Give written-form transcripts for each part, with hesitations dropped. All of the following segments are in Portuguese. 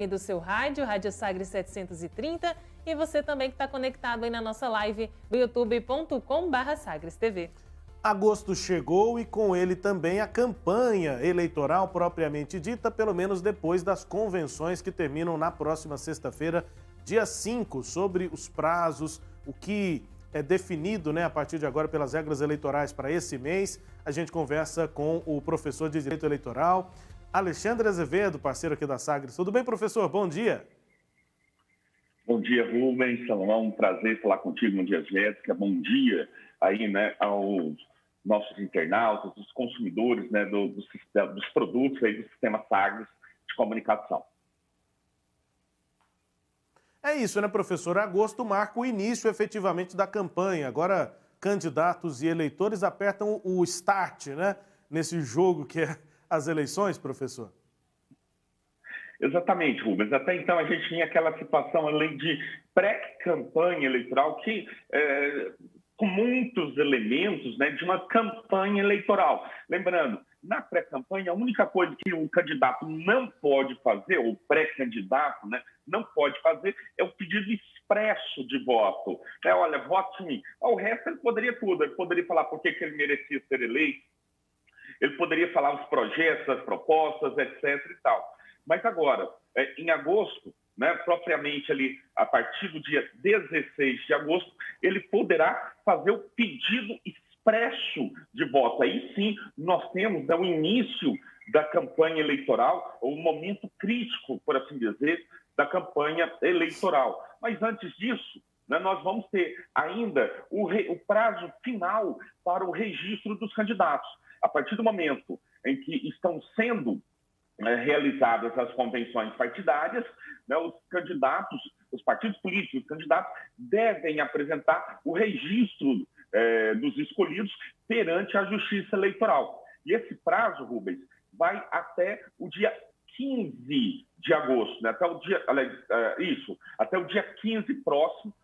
do seu Rádio Sagres 730, e você também que está conectado aí na nossa live do youtube.com/Sagres TV. Agosto chegou e com ele também a campanha eleitoral propriamente dita, pelo menos depois das convenções que terminam na próxima sexta-feira, dia 5, sobre os prazos, o que é definido, a partir de agora pelas regras eleitorais para esse mês. A gente conversa com o professor de Direito Eleitoral, Alexandre Azevedo, parceiro aqui da Sagres. Tudo bem, professor? Bom dia. Bom dia, Rubens. Salomão, um prazer falar contigo. Bom dia, Jéssica. Bom dia aí, aos nossos internautas, dos consumidores, dos produtos aí do sistema Sagres de comunicação. É isso, professor? Agosto marca o início, efetivamente, da campanha. Agora, candidatos e eleitores apertam o start, nesse jogo que é as eleições, professor? Exatamente, Rubens. Até então a gente tinha aquela situação, além de pré-campanha eleitoral, que com muitos elementos de uma campanha eleitoral. Lembrando, na pré-campanha, a única coisa que o candidato não pode fazer, ou pré-candidato não pode fazer, é o pedido expresso de voto. Olha, vote em mim. O resto ele poderia tudo. Ele poderia falar por que ele merecia ser eleito, ele poderia falar os projetos, as propostas, etc. e tal. Mas agora, em agosto, propriamente ali, a partir do dia 16 de agosto, ele poderá fazer o pedido expresso de voto. Aí sim, nós temos o início da campanha eleitoral, ou o momento crítico, por assim dizer, da campanha eleitoral. Mas antes disso, nós vamos ter ainda o prazo final para o registro dos candidatos. A partir do momento em que estão sendo realizadas as convenções partidárias, os candidatos, os partidos políticos, os candidatos devem apresentar o registro dos escolhidos perante a Justiça Eleitoral. E esse prazo, Rubens, vai até o dia 15 de agosto, até o dia, até o dia 15 próximo,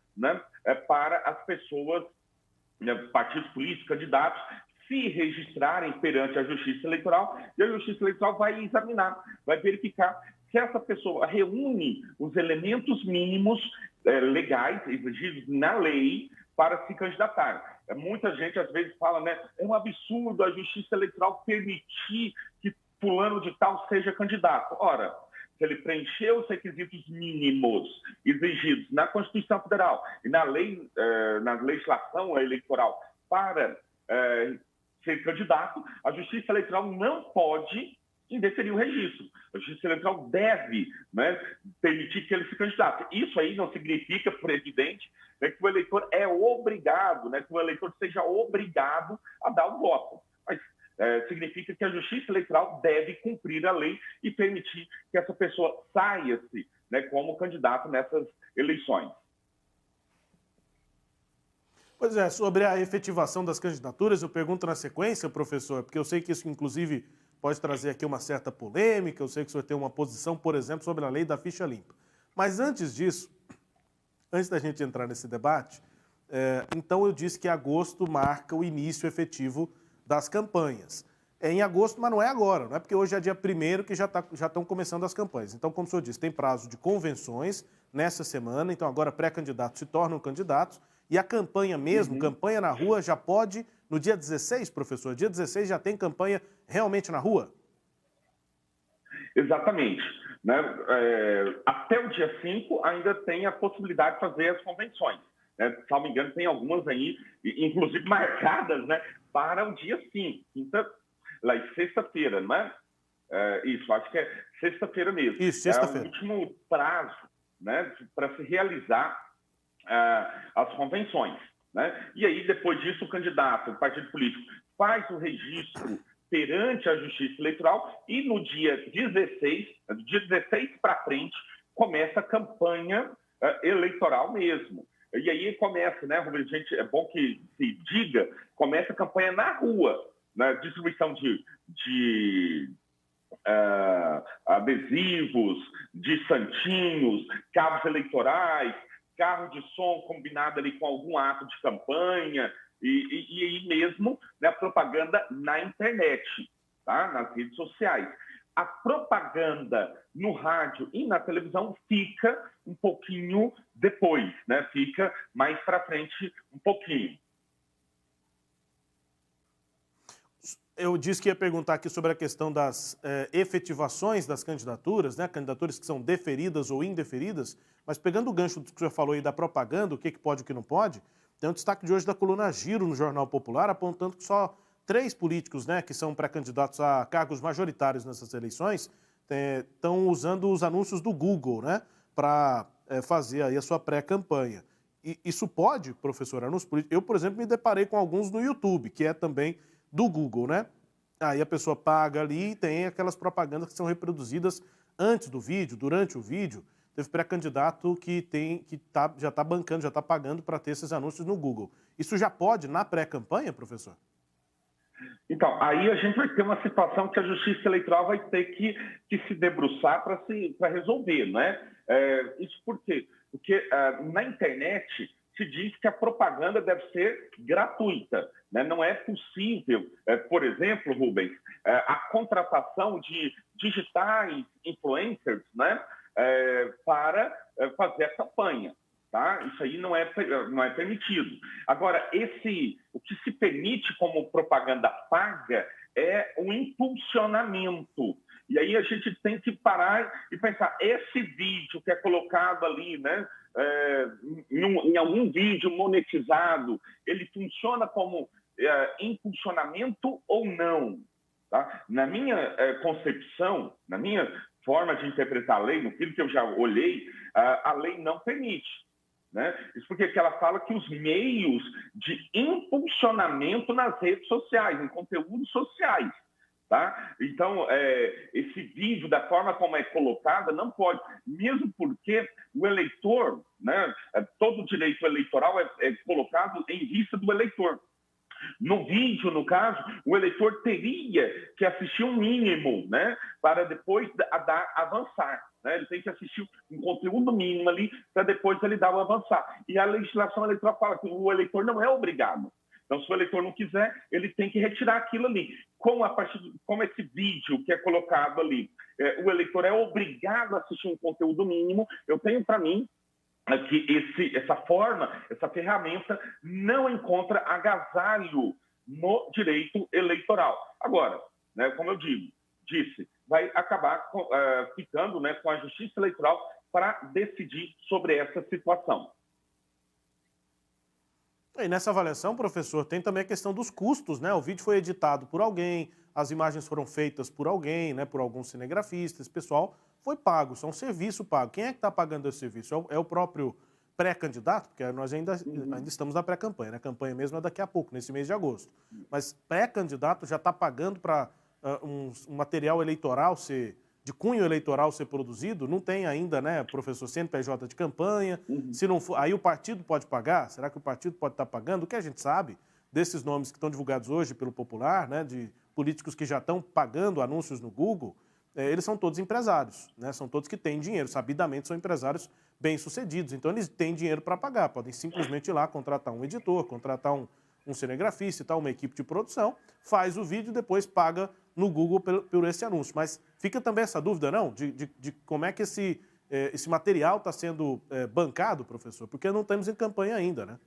para as pessoas, partidos políticos, candidatos, se registrarem perante a Justiça Eleitoral, e a Justiça Eleitoral vai examinar, vai verificar se essa pessoa reúne os elementos mínimos legais exigidos na lei para se candidatar. Muita gente, às vezes, fala, é um absurdo a Justiça Eleitoral permitir que fulano de tal seja candidato. Ora, se ele preencheu os requisitos mínimos exigidos na Constituição Federal e na lei, na legislação eleitoral para ser candidato, a Justiça Eleitoral não pode indeferir o registro. A Justiça Eleitoral deve permitir que ele se candidate. Isso aí não significa, por evidente, que o eleitor é obrigado, que o eleitor seja obrigado a dar o voto. Mas significa que a Justiça Eleitoral deve cumprir a lei e permitir que essa pessoa saia-se como candidato nessas eleições. Pois é, sobre a efetivação das candidaturas, eu pergunto na sequência, professor, porque eu sei que isso, inclusive, pode trazer aqui uma certa polêmica, eu sei que o senhor tem uma posição, por exemplo, sobre a lei da ficha limpa. Mas antes disso, antes da gente entrar nesse debate, então eu disse que agosto marca o início efetivo das campanhas. É em agosto, mas não é agora, não é porque hoje é dia 1º que já estão começando as campanhas. Então, como o senhor disse, tem prazo de convenções nessa semana, então agora pré-candidatos se tornam candidatos, e a campanha mesmo, campanha na rua, já pode, no dia 16, professor, dia 16 já tem campanha realmente na rua? Exatamente. Até o dia 5 ainda tem a possibilidade de fazer as convenções. Salvo engano, tem algumas aí, inclusive marcadas para o dia 5, sexta-feira, não é? Isso, acho que é sexta-feira mesmo. Isso, sexta-feira. É o último prazo para se realizar as convenções. E aí, depois disso, o candidato, o partido político, faz o registro perante a Justiça Eleitoral e no dia 16, do dia 16 para frente, começa a campanha eleitoral mesmo. E aí começa, Rubens, gente, é bom que se diga, começa a campanha na rua, distribuição de adesivos, de santinhos, cabos eleitorais, carro de som combinado ali com algum ato de campanha e aí mesmo propaganda na internet, tá? Nas redes sociais. A propaganda no rádio e na televisão fica um pouquinho depois, né? Fica mais para frente um pouquinho. Eu disse que ia perguntar aqui sobre a questão das efetivações das candidaturas, né? Candidaturas que são deferidas ou indeferidas, mas pegando o gancho do que o senhor falou aí da propaganda, o que pode e o que não pode, tem um destaque de hoje da coluna Giro no Jornal Popular, apontando que só 3 políticos, né, que são pré-candidatos a cargos majoritários nessas eleições, estão usando os anúncios do Google, né, para fazer aí a sua pré-campanha. E isso pode, professor, anúncios políticos? Eu, por exemplo, me deparei com alguns no YouTube, que é também do Google, né? Aí a pessoa paga ali e tem aquelas propagandas que são reproduzidas antes do vídeo, durante o vídeo. Teve pré-candidato já está bancando, já está pagando para ter esses anúncios no Google. Isso já pode na pré-campanha, professor? Então, aí a gente vai ter uma situação que a Justiça Eleitoral vai ter que se debruçar para resolver, né? Isso por quê? Porque na internet se diz que a propaganda deve ser gratuita, né? Não é possível, por exemplo, Rubens, a contratação de digitais influencers, né? Para fazer a campanha. Tá? Isso aí não é permitido. Agora, o que se permite como propaganda paga é o impulsionamento. E aí a gente tem que parar e pensar, esse vídeo que é colocado ali, né, em algum vídeo monetizado, ele funciona como impulsionamento ou não? Tá? Na minha concepção, na minha forma de interpretar a lei, no que eu já olhei, a lei não permite. Né? Isso porque ela fala que os meios de impulsionamento nas redes sociais, em conteúdos sociais. Tá? Então, esse vídeo, da forma como é colocada, não pode, mesmo porque o eleitor, né, todo direito eleitoral é colocado em vista do eleitor. No vídeo, no caso, o eleitor teria que assistir um mínimo, né, para depois avançar. Né? Ele tem que assistir um conteúdo mínimo ali para depois ele dar o avançar. E a legislação eleitoral fala que o eleitor não é obrigado. Então, se o eleitor não quiser, ele tem que retirar aquilo ali. Como esse vídeo que é colocado ali, o eleitor é obrigado a assistir um conteúdo mínimo, eu tenho para mim que essa ferramenta não encontra agasalho no direito eleitoral. Agora, né, como eu disse, vai acabar ficando, né, com a Justiça Eleitoral para decidir sobre essa situação. E nessa avaliação, professor, tem também a questão dos custos, né? O vídeo foi editado por alguém, as imagens foram feitas por alguém, né, por algum cinegrafista, esse pessoal foi pago, isso é um serviço pago. Quem é que está pagando esse serviço? É o próprio pré-candidato? Porque nós ainda estamos na pré-campanha, né? A campanha mesmo é daqui a pouco, nesse mês de agosto. Mas pré-candidato já está pagando para um material eleitoral de cunho eleitoral ser produzido? Não tem ainda, né, professor, CNPJ de campanha. Se não for, aí o partido pode pagar? Será que o partido pode estar pagando? O que a gente sabe desses nomes que estão divulgados hoje pelo Popular, né, de políticos que já estão pagando anúncios no Google, eles são todos empresários, né? São todos que têm dinheiro, sabidamente são empresários bem-sucedidos. Então eles têm dinheiro para pagar, podem simplesmente ir lá contratar um editor, contratar um cinegrafista e tal, uma equipe de produção, faz o vídeo e depois paga no Google por esse anúncio. Mas fica também essa dúvida, não, de como é que esse material está sendo bancado, professor? Porque não estamos em campanha ainda, né?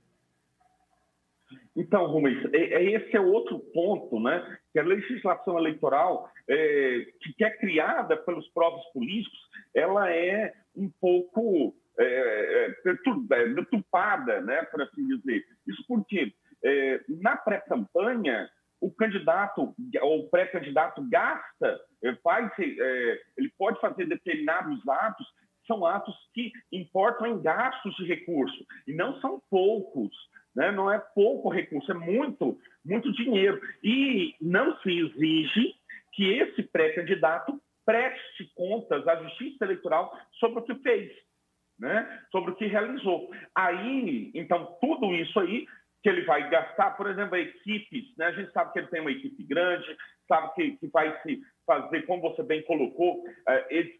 Então, Rubens, esse é outro ponto, né? Que a legislação eleitoral, que é criada pelos próprios políticos, ela é um pouco deturpada, né? Por assim dizer. Isso porque na pré-campanha o candidato ou o pré-candidato gasta, ele pode fazer determinados atos, são atos que importam em gastos de recurso, e não são poucos, né? Não é pouco recurso, é muito, muito dinheiro. E não se exige que esse pré-candidato preste contas à Justiça Eleitoral sobre o que fez, né? Sobre o que realizou. Aí, então, tudo isso aí que ele vai gastar, por exemplo, equipes, né? A gente sabe que ele tem uma equipe grande, sabe que vai se fazer, como você bem colocou,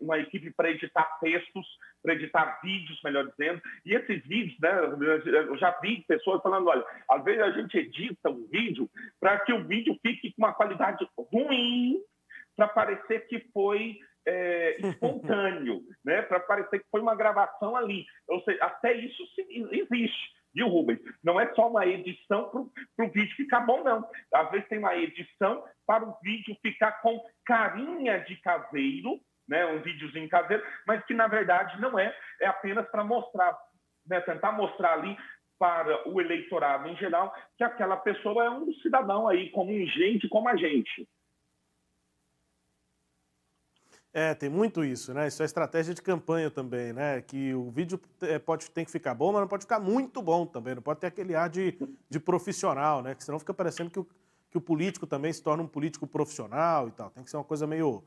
uma equipe para editar textos, para editar vídeos, melhor dizendo. E esses vídeos, né, eu já vi pessoas falando, olha, às vezes a gente edita um vídeo para que o vídeo fique com uma qualidade ruim, para parecer que foi espontâneo, né? Para parecer que foi uma gravação ali. Ou seja, até isso existe, viu, Rubens? Não é só uma edição para o vídeo ficar bom, não. Às vezes tem uma edição para o vídeo ficar com carinha de caseiro, né? Um videozinho caseiro, mas que na verdade não é apenas para mostrar, né? Tentar mostrar ali para o eleitorado em geral que aquela pessoa é um cidadão aí, como gente, como a gente. Tem muito isso, né? Isso é estratégia de campanha também, né? Que o vídeo tem que ficar bom, mas não pode ficar muito bom também. Não pode ter aquele ar de profissional, né? Que senão fica parecendo que o político também se torna um político profissional e tal. Tem que ser uma coisa meio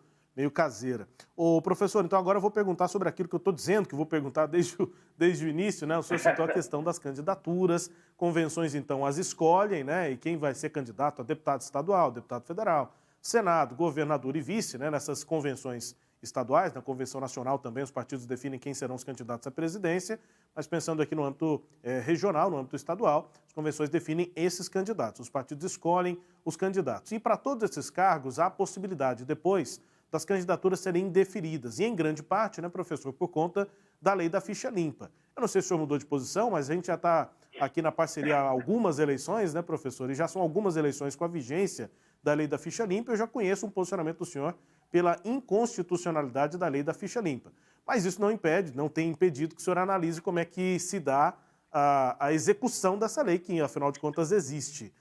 caseira. Ô, professor, então agora eu vou perguntar sobre aquilo que eu estou dizendo, que eu vou perguntar desde o início, né? O senhor citou a questão das candidaturas, convenções, então, as escolhem, né? E quem vai ser candidato a deputado estadual, deputado federal, Senado, governador e vice, né? Nessas convenções estaduais, na convenção nacional também, os partidos definem quem serão os candidatos à presidência, mas pensando aqui no âmbito regional, no âmbito estadual, as convenções definem esses candidatos, os partidos escolhem os candidatos. E para todos esses cargos, há a possibilidade depois das candidaturas serem indeferidas, e em grande parte, né, professor, por conta da lei da ficha limpa. Eu não sei se o senhor mudou de posição, mas a gente já está aqui na parceria há algumas eleições, né, professor, e já são algumas eleições com a vigência da lei da ficha limpa. Eu já conheço um posicionamento do senhor pela inconstitucionalidade da lei da ficha limpa. Mas isso não impede, não tem impedido que o senhor analise como é que se dá a execução dessa lei, que afinal de contas existe.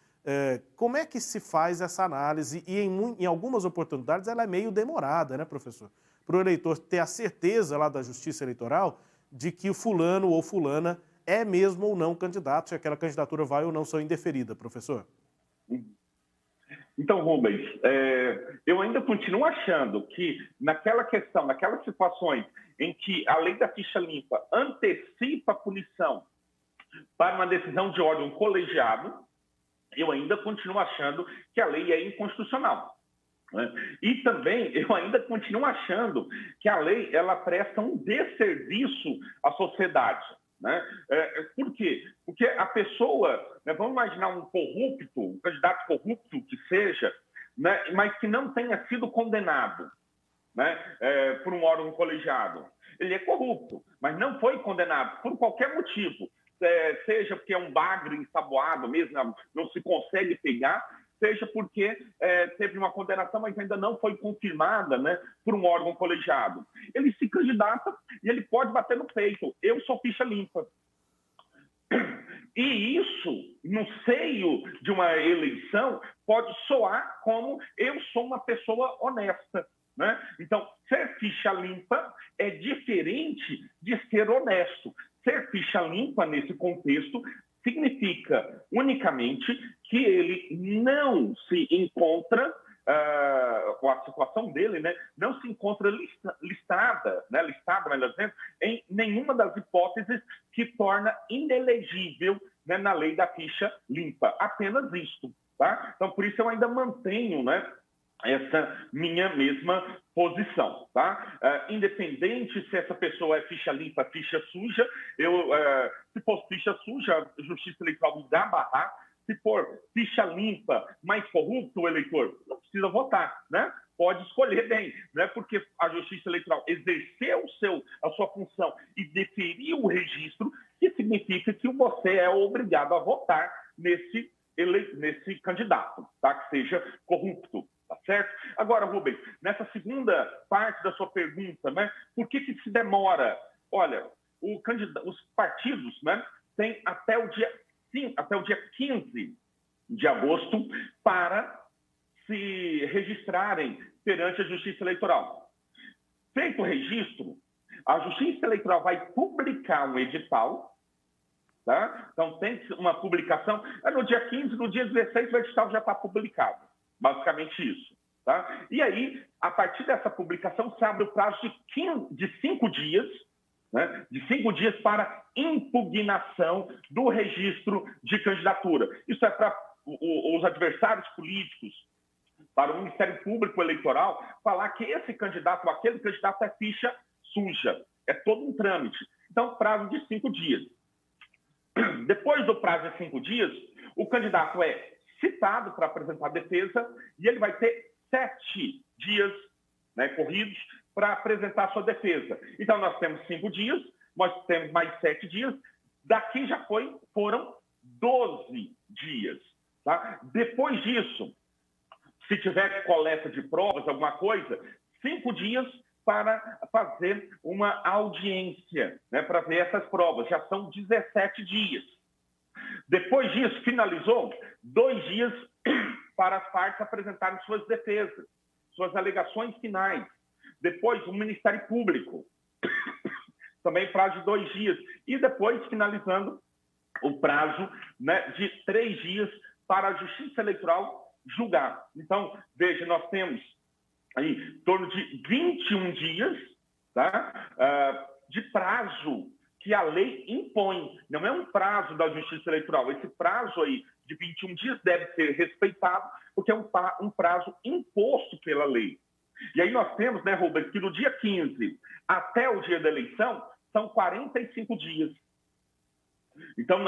Como é que se faz essa análise? E em algumas oportunidades ela é meio demorada, né, professor? Para o eleitor ter a certeza lá da Justiça Eleitoral de que o fulano ou fulana é mesmo ou não candidato, se aquela candidatura vai ou não ser indeferida, professor. Então, Rubens, eu ainda continuo achando que naquela questão, naquelas situações em que a lei da ficha limpa antecipa a punição para uma decisão de órgão colegiado, eu ainda continuo achando que a lei é inconstitucional. Né? E também eu ainda continuo achando que a lei ela presta um desserviço à sociedade. Né? Por quê? Porque a pessoa, né, vamos imaginar um corrupto, um candidato corrupto que seja, né, mas que não tenha sido condenado, né, por um órgão colegiado. Ele é corrupto, mas não foi condenado por qualquer motivo, seja porque é um bagre ensaboado mesmo, não se consegue pegar, seja porque teve uma condenação, mas ainda não foi confirmada, né, por um órgão colegiado. Ele se candidata e ele pode bater no peito. Eu sou ficha limpa. E isso, no seio de uma eleição, pode soar como eu sou uma pessoa honesta. Né? Então, ser ficha limpa é diferente de ser honesto. Ser ficha limpa, nesse contexto, significa unicamente que ele não se encontra, a situação dele, né, não se encontra listada, melhor dizendo, em nenhuma das hipóteses que torna inelegível, né, na lei da ficha limpa. Apenas isto. Tá? Então, por isso eu ainda mantenho, né, essa minha mesma posição, tá? Independente se essa pessoa é ficha limpa, ficha suja, se for ficha suja, a Justiça Eleitoral irá barrar. Se for ficha limpa, mais corrupto, o eleitor não precisa votar, né? Pode escolher bem, né? Porque a Justiça Eleitoral exerceu a sua função e deferiu o registro, que significa que você é obrigado a votar nesse candidato, tá? Que seja corrupto. Tá certo? Agora, Rubens, nessa segunda parte da sua pergunta, né, por que se demora? Olha, os partidos, né, têm até o dia 15 de agosto para se registrarem perante a Justiça Eleitoral. Feito o registro, a Justiça Eleitoral vai publicar um edital, tá? Então tem uma publicação, no dia 15, no dia 16 o edital já está publicado. Basicamente isso. Tá? E aí, a partir dessa publicação, se abre o prazo de 5 dias, né? De 5 dias para impugnação do registro de candidatura. Isso é para os adversários políticos, para o Ministério Público Eleitoral, falar que esse candidato ou aquele candidato é ficha suja. É todo um trâmite. Então, prazo de 5 dias. Depois do prazo de 5 dias, o candidato é citado para apresentar a defesa e ele vai ter dias, né, corridos para apresentar sua defesa. Então, nós temos 5 dias, nós temos mais 7 dias, daqui já foram 12 dias. Tá? Depois disso, se tiver coleta de provas, alguma coisa, 5 dias para fazer uma audiência, né, para ver essas provas. Já são 17 dias. Depois disso, finalizou 2 dias para as partes apresentarem suas defesas, suas alegações finais. Depois, o Ministério Público, também prazo de 2 dias. E depois, finalizando, o prazo, né, de 3 dias para a Justiça Eleitoral julgar. Então, veja, nós temos aí em torno de 21 dias, tá, de prazo que a lei impõe. Não é um prazo da Justiça Eleitoral. Esse prazo aí de 21 dias deve ser respeitado, porque é um prazo imposto pela lei. E aí nós temos, né, Rubens, que no dia 15 até o dia da eleição são 45 dias. Então,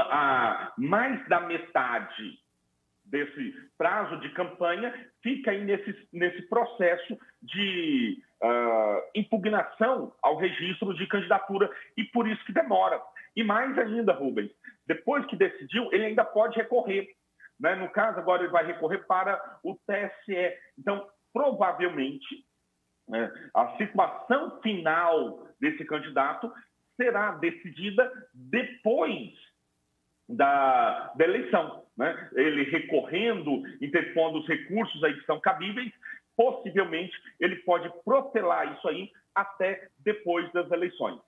mais da metade desse prazo de campanha fica aí nesse processo de impugnação ao registro de candidatura, e por isso que demora. E mais ainda, Rubens, depois que decidiu, ele ainda pode recorrer. Né? No caso, agora ele vai recorrer para o TSE. Então, provavelmente, né, a situação final desse candidato será decidida depois da eleição, né? Ele recorrendo, interpondo os recursos aí que são cabíveis, possivelmente ele pode protelar isso aí até depois das eleições.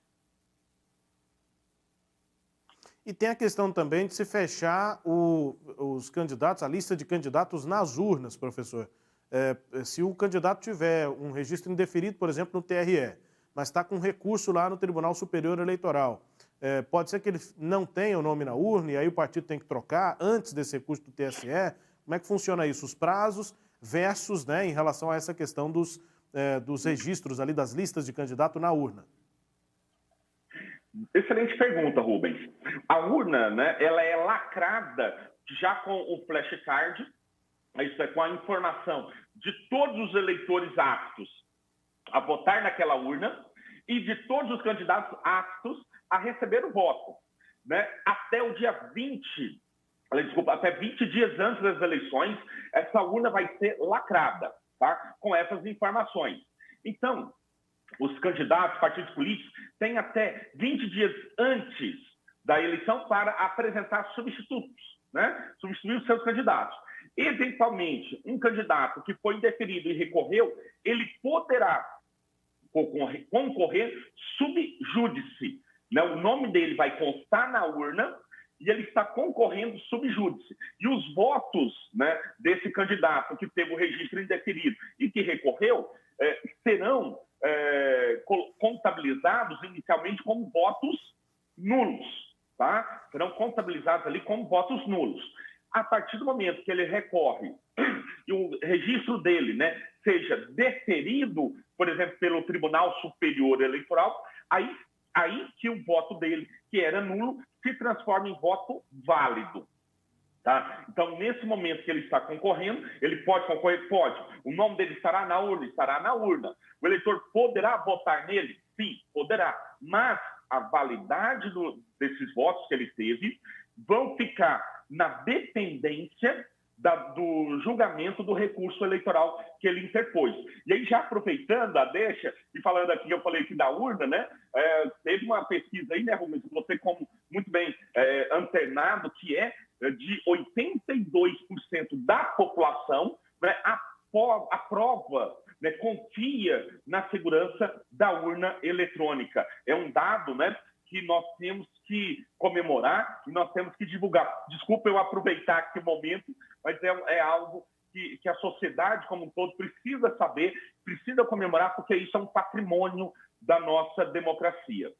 E tem a questão também de se fechar os candidatos, a lista de candidatos nas urnas, professor. Se o candidato tiver um registro indeferido, por exemplo, no TRE, mas está com recurso lá no Tribunal Superior Eleitoral, pode ser que ele não tenha o nome na urna e aí o partido tem que trocar antes desse recurso do TSE. Como é que funciona isso? Os prazos versus, né, em relação a essa questão dos registros ali, das listas de candidato na urna. Excelente pergunta, Rubens. A urna, né, ela é lacrada já com o flashcard, isso é com a informação de todos os eleitores aptos a votar naquela urna e de todos os candidatos aptos a receber o voto, né? Até o dia 20, até 20 dias antes das eleições, essa urna vai ser lacrada, tá? Com essas informações. Então, os candidatos, partidos políticos, têm até 20 dias antes da eleição para apresentar substitutos, né? Substituir os seus candidatos. Eventualmente, um candidato que foi indeferido e recorreu, ele poderá concorrer sub júdice. Né? O nome dele vai constar na urna e ele está concorrendo sub júdice. E os votos, né, desse candidato que teve o registro indeferido e que recorreu serão contabilizados inicialmente como votos nulos. Tá? Serão contabilizados ali como votos nulos. A partir do momento que ele recorre e o registro dele, né, seja deferido, por exemplo, pelo Tribunal Superior Eleitoral, aí que o voto dele, que era nulo, se transforma em voto válido. Tá? Então, nesse momento que ele está concorrendo, ele pode concorrer? Pode. O nome dele estará na urna? Estará na urna. O eleitor poderá votar nele? Sim, poderá. Mas a validade desses votos que ele teve vão ficar na dependência do julgamento do recurso eleitoral que ele interpôs. E aí, já aproveitando a deixa, e falando aqui, eu falei aqui da urna, né? Teve uma pesquisa aí, né, Rubens? Você, como muito bem antenado, que é de 82% da população, né, aprova, né, confia na segurança da urna eletrônica. É um dado, né, que nós temos que comemorar e nós temos que divulgar. Desculpa eu aproveitar aqui o momento, mas é algo que a sociedade como um todo precisa saber, precisa comemorar, porque isso é um patrimônio da nossa democracia.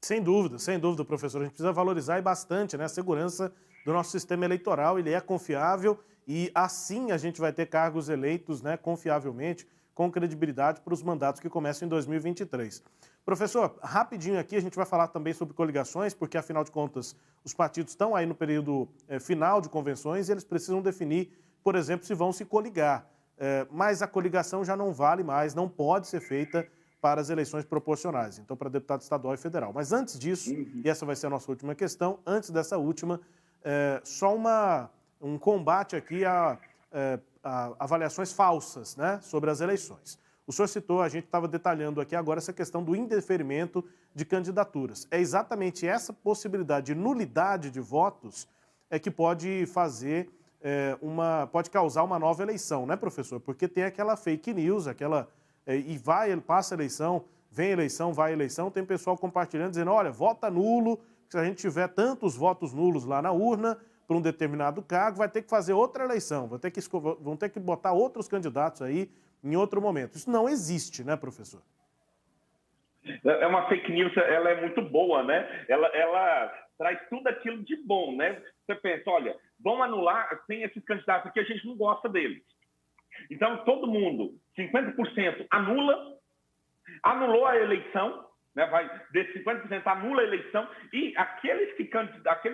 Sem dúvida, professor. A gente precisa valorizar bastante, né, a segurança do nosso sistema eleitoral. Ele é confiável e assim a gente vai ter cargos eleitos, né, confiavelmente, com credibilidade para os mandatos que começam em 2023. Professor, rapidinho aqui, a gente vai falar também sobre coligações, porque, afinal de contas, os partidos estão aí no período final de convenções e eles precisam definir, por exemplo, se vão se coligar. mas a coligação já não vale mais, não pode ser feita para as eleições proporcionais, então para deputado estadual e federal. Mas antes disso, e essa vai ser a nossa última questão, antes dessa última, só um combate aqui a avaliações falsas, né, sobre as eleições. O senhor citou, a gente estava detalhando aqui agora essa questão do indeferimento de candidaturas. É exatamente essa possibilidade de nulidade de votos que pode fazer pode causar uma nova eleição, né, professor? Porque tem aquela fake news, passa a eleição, vem a eleição, vai a eleição, tem pessoal compartilhando, dizendo, olha, vota nulo, se a gente tiver tantos votos nulos lá na urna, para um determinado cargo, vai ter que fazer outra eleição, vão ter que botar outros candidatos aí em outro momento. Isso não existe, né, professor? É uma fake news, ela é muito boa, né? Ela traz tudo aquilo de bom, né? Você pensa, olha, vamos anular, tem esses candidatos aqui, a gente não gosta deles. Então, todo mundo, 50% anulou a eleição, né? Desses 50% anula a eleição, e aqueles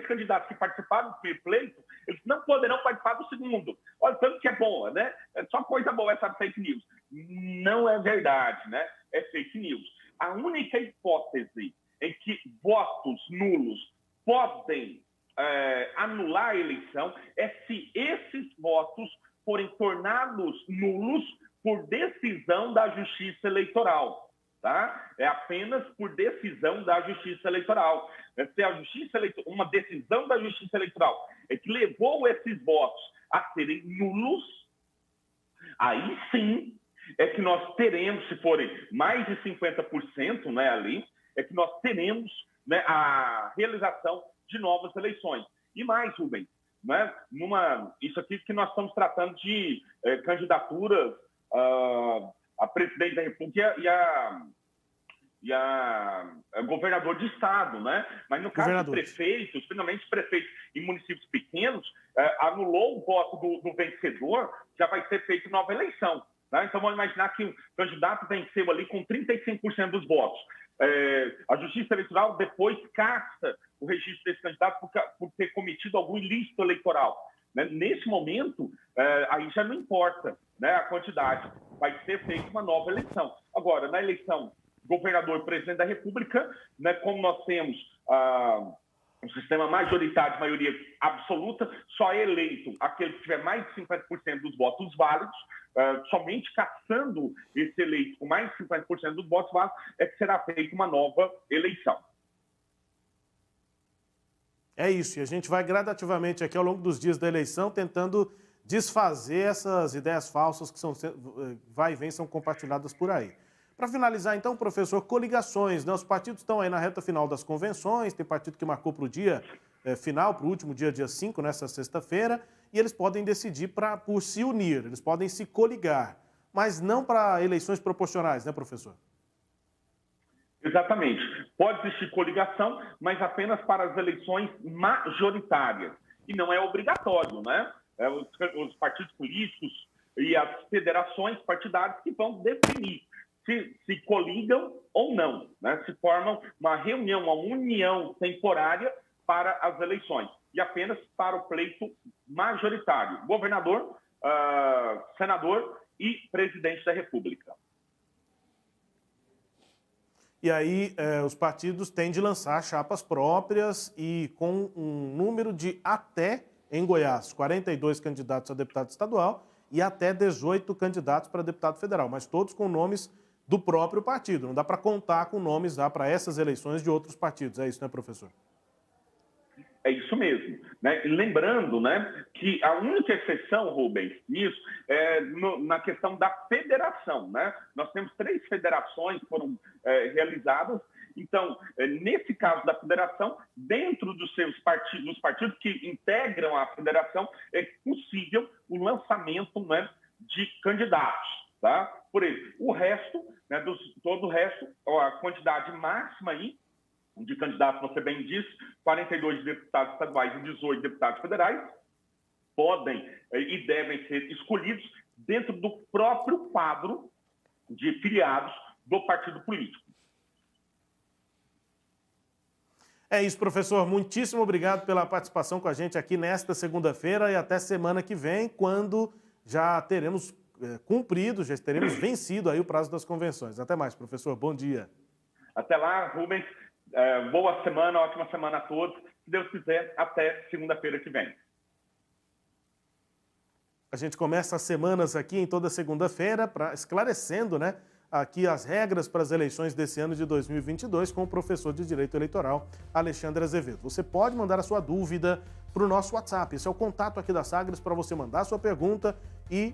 candidatos que participaram do primeiro pleito, eles não poderão participar do segundo. Olha, tanto que é bom, né? É só coisa boa essa fake news. Não é verdade, né? É fake news. A única hipótese em que votos nulos podem anular a eleição é se esses votos forem tornados nulos por decisão da Justiça Eleitoral. Tá? É apenas por decisão da Justiça Eleitoral. Se uma decisão da Justiça Eleitoral é que levou esses votos a serem nulos, aí sim é que nós teremos, se forem mais de 50%, né, ali, é que nós teremos, né, a realização de novas eleições. E mais, Rubens, né, isso aqui que nós estamos tratando de candidaturas a presidente da República e a governador de estado, né? Mas no caso de prefeitos, finalmente prefeitos em municípios pequenos, anulou o voto do vencedor, já vai ser feita nova eleição. Tá? Então vamos imaginar que o candidato venceu ali com 35% dos votos. A Justiça Eleitoral depois caça o registro desse candidato por ter cometido algum ilícito eleitoral. Né? Nesse momento, aí já não importa, né, a quantidade, vai ser feita uma nova eleição. Agora, na eleição governador e presidente da República, né, como nós temos um sistema majoritário de maioria absoluta, só é eleito aquele que tiver mais de 50% dos votos válidos, somente caçando esse eleito com mais de 50% dos votos válidos é que será feita uma nova eleição. É isso, e a gente vai gradativamente aqui ao longo dos dias da eleição tentando desfazer essas ideias falsas que vai e vem, são compartilhadas por aí. Para finalizar, então, professor, coligações, né? Os partidos estão aí na reta final das convenções, tem partido que marcou para o dia final, para o último dia 5, nessa sexta-feira, e eles podem decidir por se unir, eles podem se coligar, mas não para eleições proporcionais, né, professor? Exatamente. Pode existir coligação, mas apenas para as eleições majoritárias. E não é obrigatório, né? Os partidos políticos e as federações partidárias que vão definir se coligam ou não, né? Se formam uma reunião, uma união temporária para as eleições e apenas para o pleito majoritário, governador, senador e presidente da República. E aí os partidos têm de lançar chapas próprias e com um número de até, em Goiás, 42 candidatos a deputado estadual e até 18 candidatos para deputado federal, mas todos com nomes do próprio partido. Não dá para contar com nomes para essas eleições de outros partidos. É isso, né, professor? É isso mesmo. Né? Lembrando, né, que a única exceção, Rubens, nisso, é na questão da federação. Né? Nós temos 3 federações que foram realizadas. Então, nesse caso da federação, dentro dos seus partidos, dos partidos que integram a federação, é possível o lançamento, né, de candidatos. Tá? Por isso, o resto, né, todo o resto, a quantidade máxima aí de candidatos, você bem disse, 42 deputados estaduais e 18 deputados federais, podem e devem ser escolhidos dentro do próprio quadro de filiados do partido político. É isso, professor. Muitíssimo obrigado pela participação com a gente aqui nesta segunda-feira e até semana que vem, quando já teremos cumprido, já teremos vencido aí o prazo das convenções. Até mais, professor. Bom dia. Até lá, Rubens. Boa semana, ótima semana a todos. Se Deus quiser, até segunda-feira que vem. A gente começa as semanas aqui em toda segunda-feira, esclarecendo, né, aqui as regras para as eleições desse ano de 2022 com o professor de Direito Eleitoral, Alexandre Azevedo. Você pode mandar a sua dúvida para o nosso WhatsApp. Esse é o contato aqui da Sagres para você mandar a sua pergunta e